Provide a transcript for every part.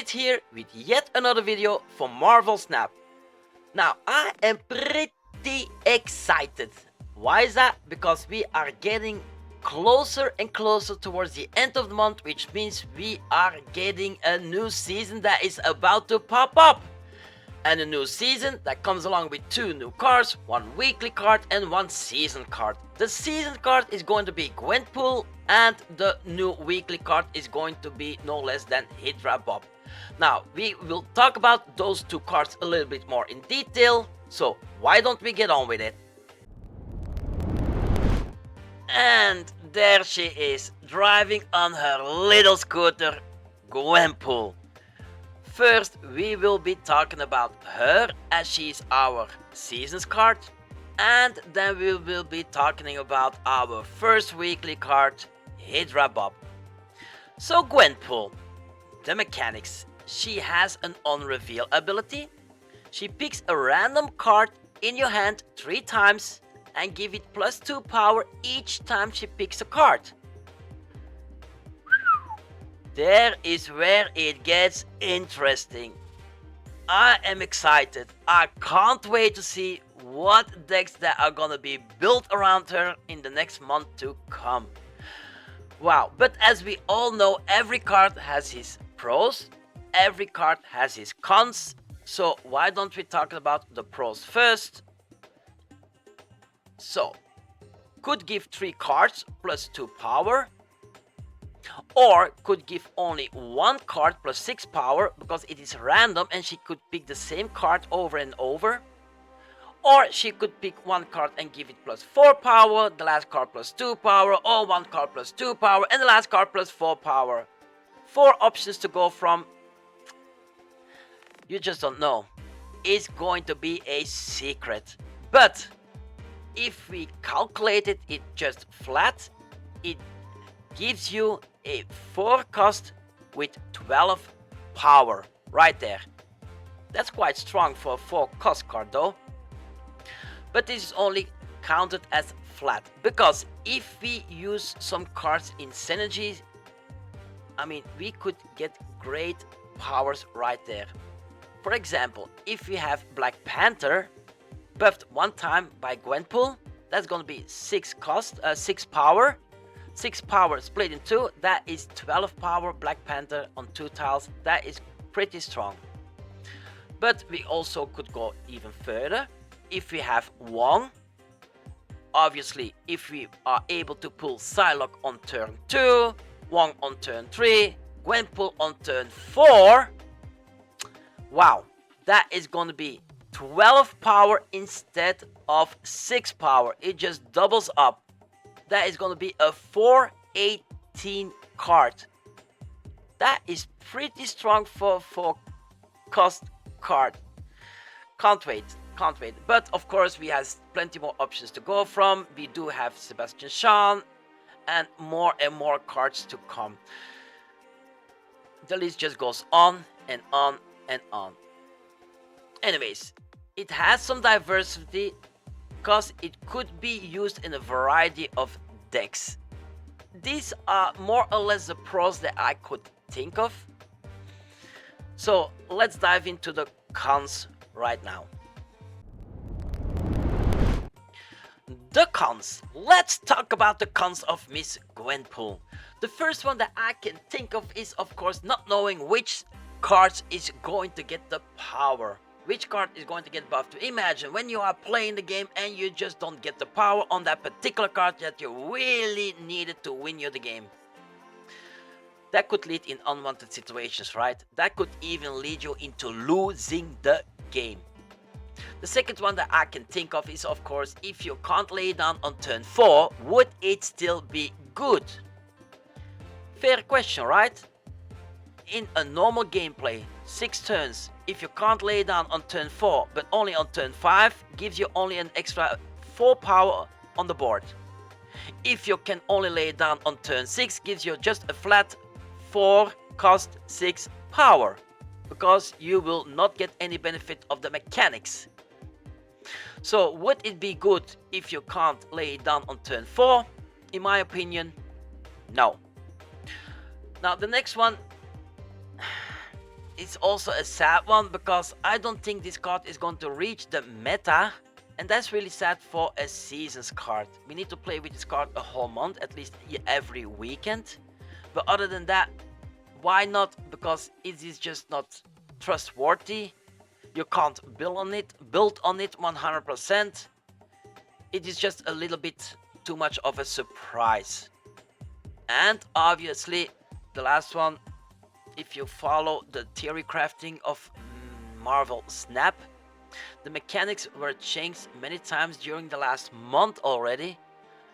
David here with yet another video for Marvel Snap. Now I am pretty excited. Why is that? Because we are getting closer and closer towards the end of the month, which means we are getting a new season that is about to pop up. And a new season that comes along with 2 new cards, 1 weekly card and 1 season card. The season card is going to be GwenPool and the new weekly card is going to be no less than Hydra Bob. Now we will talk about those 2 cards a little bit more in detail, so why don't we get on with it? And there she is, driving on her little scooter, GwenPool. First, we will be talking about her as she's our seasons card, and then we will be talking about our first weekly card, Hydra Bob. So GwenPool, the mechanics. She has an on-reveal ability. She picks a random card in your hand 3 times and give it +2 power each time she picks a card. There is where it gets interesting. I am excited. I can't wait to see what decks that are gonna be built around her in the next month to come. Wow, but as we all know, every card has his pros, every card has his cons. So why don't we talk about the pros first? So, could give 3 cards +2 power. Or could give only 1 card +6 power because it is random and she could pick the same card over and over. Or she could pick 1 card and give it +4 power, the last card +2 power, or 1 card +2 power and the last card +4 power. 4 options to go from. You just don't know. It's going to be a secret. But if we calculate it just flat, it gives you a 4 cost with 12 power right there. That's quite strong for a 4 cost card though. But this is only counted as flat, because if we use some cards in senergie, I mean, we could get great powers right there. For example, if we have Black Panther buffed 1 time by GwenPool, that's gonna be 6 power. 6 power split in 2, that is 12 power Black Panther on 2 tiles. That is pretty strong. But we also could go even further. If we have Wong, obviously if we are able to pull Psylocke on turn 2, Wong on turn 3, GwenPool on turn 4, wow, that is gonna be 12 power instead of 6 power. It just doubles up. That is going to be a 418 card. That is pretty strong for cost card. Can't wait. But of course we have plenty more options to go from. We do have Sebastian Shaw and more cards to come. The list just goes on and on and on. Anyways, it has some diversity because it could be used in a variety of decks. These are more or less the pros that I could think of. So let's dive into the cons right now. The cons. Let's talk about the cons of Miss GwenPool. The first one that I can think of is, of course, not knowing which cards is going to get the power. Which card is going to get buffed? Imagine when you are playing the game and you just don't get the power on that particular card that you really needed to win you the game. That could lead in unwanted situations, right? That could even lead you into losing the game. The second one that I can think of is, of course, if you can't lay it down on turn 4, would it still be good? Fair question, right? In a normal gameplay, 6 turns, if you can't lay down on turn 4 but only on turn 5, gives you only an extra 4 power on the board. If you can only lay it down on turn 6, gives you just a flat 4 cost 6 power, because you will not get any benefit of the mechanics. So would it be good if you can't lay it down on turn 4? In my opinion, no. Now the next one, it's also a sad one because I don't think this card is going to reach the meta. And that's really sad for a seasons card. We need to play with this card a whole month, at least every weekend. But other than that, why not? Because it is just not trustworthy. You can't build on it 100%. It is just a little bit too much of a surprise. And obviously, the last one, if you follow the theory crafting of Marvel Snap, the mechanics were changed many times during the last month already,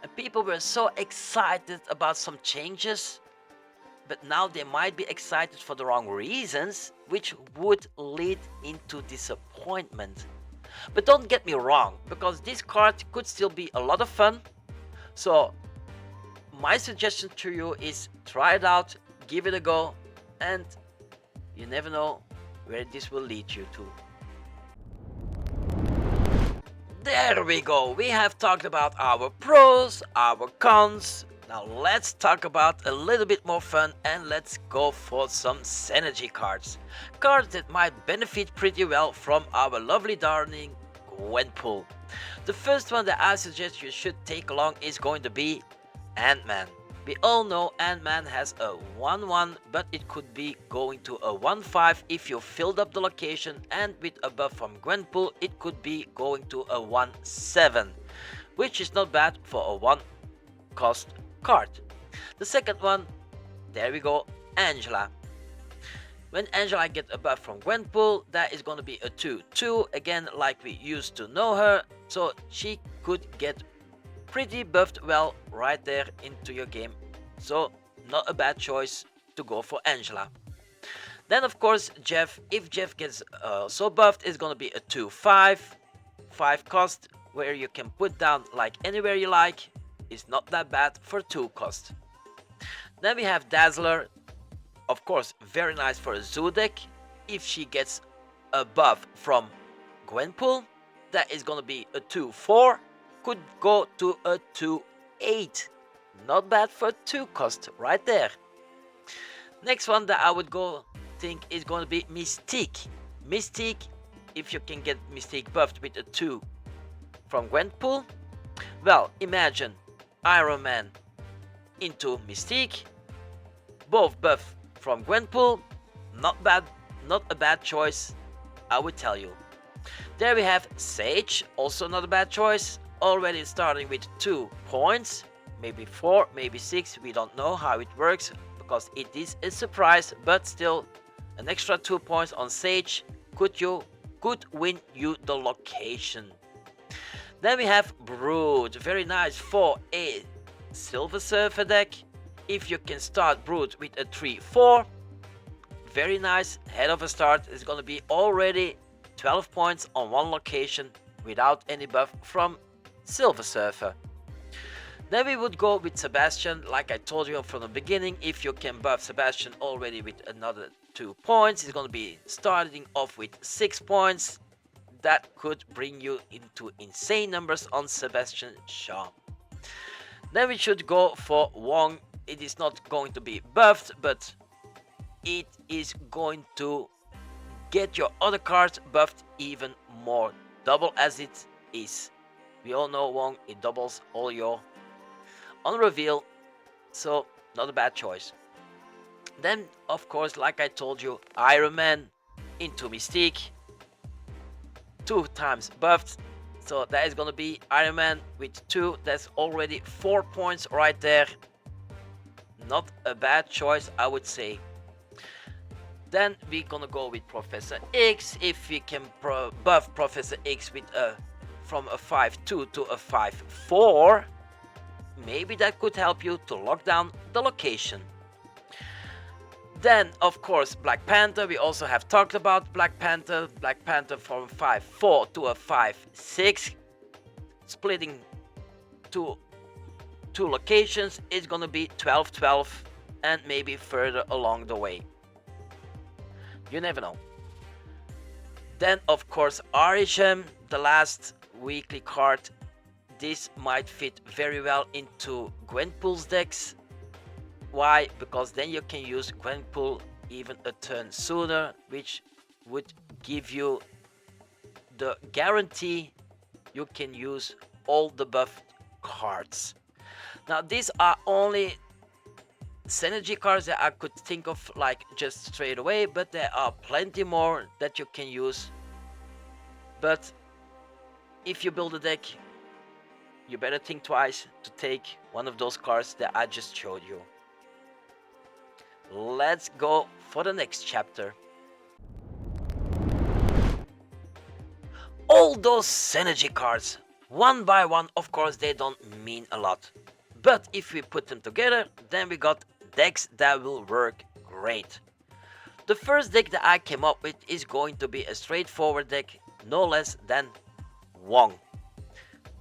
and people were so excited about some changes, but now they might be excited for the wrong reasons, which would lead into disappointment. But don't get me wrong, because this card could still be a lot of fun. So my suggestion to you is try it out, give it a go, and you never know where this will lead you to. There we go, we have talked about our pros, our cons. Now let's talk about a little bit more fun and let's go for some senergie cards. Cards that might benefit pretty well from our lovely darling GwenPool. The first one that I suggest you should take along is going to be Ant-Man. We all know Ant-Man has a 1-1, but it could be going to a 1-5 if you filled up the location, and with a buff from GwenPool it could be going to a 1-7, which is not bad for a 1 cost card. The second one, there we go, Angela. When Angela gets a buff from GwenPool, that is going to be a 2-2, again like we used to know her, so she could get pretty buffed well right there into your game, so not a bad choice to go for Angela. Then of course Jeff, if Jeff gets so buffed, it's gonna be a 2-5, 5 cost, where you can put down like anywhere you like. It's not that bad for 2 cost. Then we have Dazzler, of course very nice for a zoo deck. If she gets a buff from GwenPool, that is gonna be a 2-4, could go to a 2-8. Not bad for 2 cost right there. Next one that I would go think is going to be Mystique. Mystique, if you can get Mystique buffed with a 2 from GwenPool, well, imagine Iron Man into Mystique, both buff from GwenPool, not bad, not a bad choice, I would tell you. There we have Sage, also not a bad choice. Already starting with 2 points, maybe 4, maybe 6, we don't know how it works because it is a surprise, but still an extra 2 points on Sage could win you the location. Then we have Brood, very nice for a Silver Surfer deck. If you can start Brood with a 3-4, very nice, head of a start, is going to be already 12 points on one location without any buff from Silver Surfer. Then we would go with Sebastian, like I told you from the beginning. If you can buff Sebastian already with another 2 points, he's going to be starting off with 6 points. That could bring you into insane numbers on Sebastian Shaw. Then we should go for Wong. It is not going to be buffed, but it is going to get your other cards buffed even more, double as it is. We all know Wong, it doubles all your on reveal, so not a bad choice. Then of course, like I told you, Iron Man into Mystique, 2 times buffed, so that is gonna be Iron Man with 2, that's already 4 points right there. Not a bad choice, I would say. Then we're gonna go with Professor X. If we can buff Professor X with from a 5-2 to a 5-4, maybe that could help you to lock down the location. Then of course Black Panther, we also have talked about Black Panther. Black Panther from 5-4 to a 5-6, splitting to 2 locations is gonna be 12-12 and maybe further along the way. You never know. Then of course Arishem, the last weekly card. This might fit very well into GwenPool's decks. Why? Because then you can use GwenPool even a turn sooner, which would give you the guarantee you can use all the buffed cards. Now these are only synergy cards that I could think of like just straight away, but there are plenty more that you can use. But if you build a deck, you better think twice to take one of those cards that I just showed you. Let's go for the next chapter. All those synergy cards, one by one, of course they don't mean a lot. But if we put them together, then we got decks that will work great. The first deck that I came up with is going to be a straightforward deck, no less than Wong.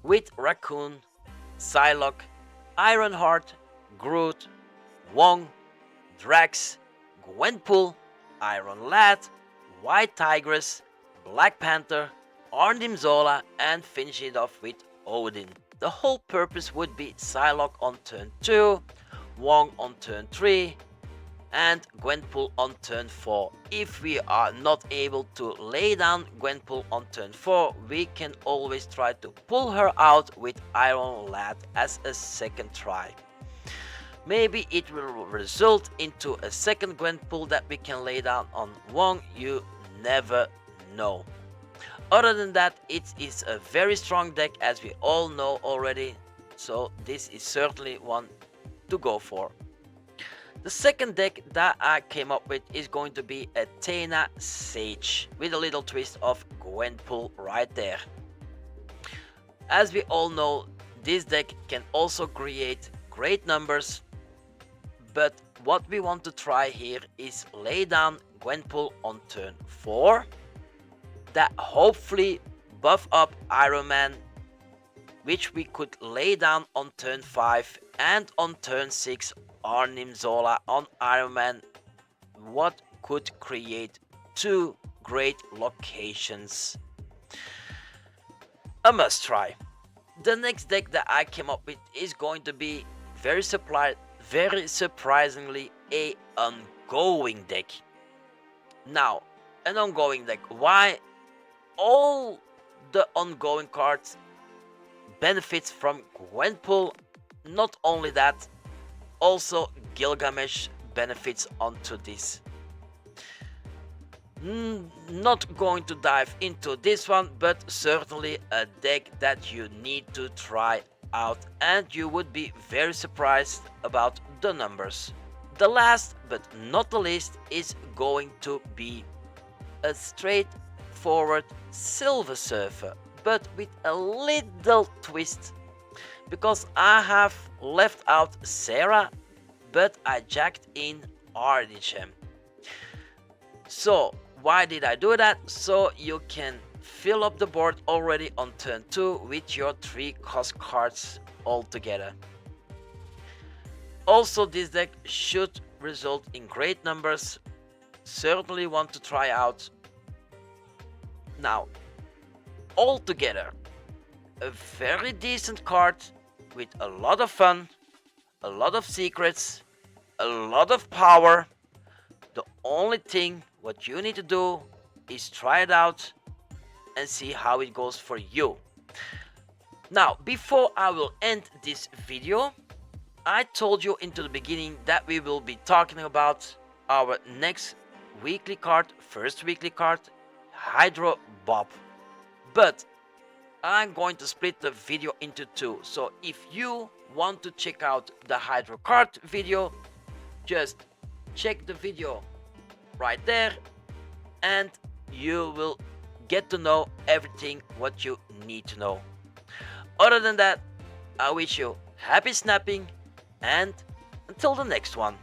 With Raccoon, Psylocke, Ironheart, Groot, Wong, Drax, GwenPool, Iron Lad, White Tigress, Black Panther, Arnim Zola, and finish it off with Odin. The whole purpose would be Psylocke on turn 2, Wong on turn 3, and GwenPool on turn 4. If we are not able to lay down GwenPool on turn 4, we can always try to pull her out with Iron Lad as a second try. Maybe it will result into a second GwenPool that we can lay down on Wong, you never know. Other than that, it is a very strong deck, as we all know already, so this is certainly one to go for. The second deck that I came up with is going to be Athena Sage, with a little twist of GwenPool right there. As we all know, this deck can also create great numbers, but what we want to try here is lay down GwenPool on turn 4, that hopefully buff up Iron Man, which we could lay down on turn 5, and on turn 6 Arnim Zola on Iron Man, what could create two great locations. A must try. The next deck that I came up with is going to be very surprisingly a ongoing deck. Now, an ongoing deck. Why? All the ongoing cards benefits from GwenPool. Not only that, also Gilgamesh benefits onto this. Not going to dive into this one, but certainly a deck that you need to try out, and you would be very surprised about the numbers. The last but not the least is going to be a straightforward Silver Surfer, but with a little twist, because I have left out Sarah, but I jacked in Ardichem. So why did I do that? So you can fill up the board already on turn 2 with your 3 cost cards altogether. Also, this deck should result in great numbers. Certainly want to try out. Now, altogether, a very decent card with a lot of fun, a lot of secrets, a lot of power. The only thing what you need to do is try it out and see how it goes for you. Now, before I will end this video, I told you into the beginning that we will be talking about our next weekly card, first weekly card, Hydro Bob. But I'm going to split the video into 2. So if you want to check out the Hydro card video, just check the video right there and you will get to know everything what you need to know. Other than that, I wish you happy snapping, and until the next one.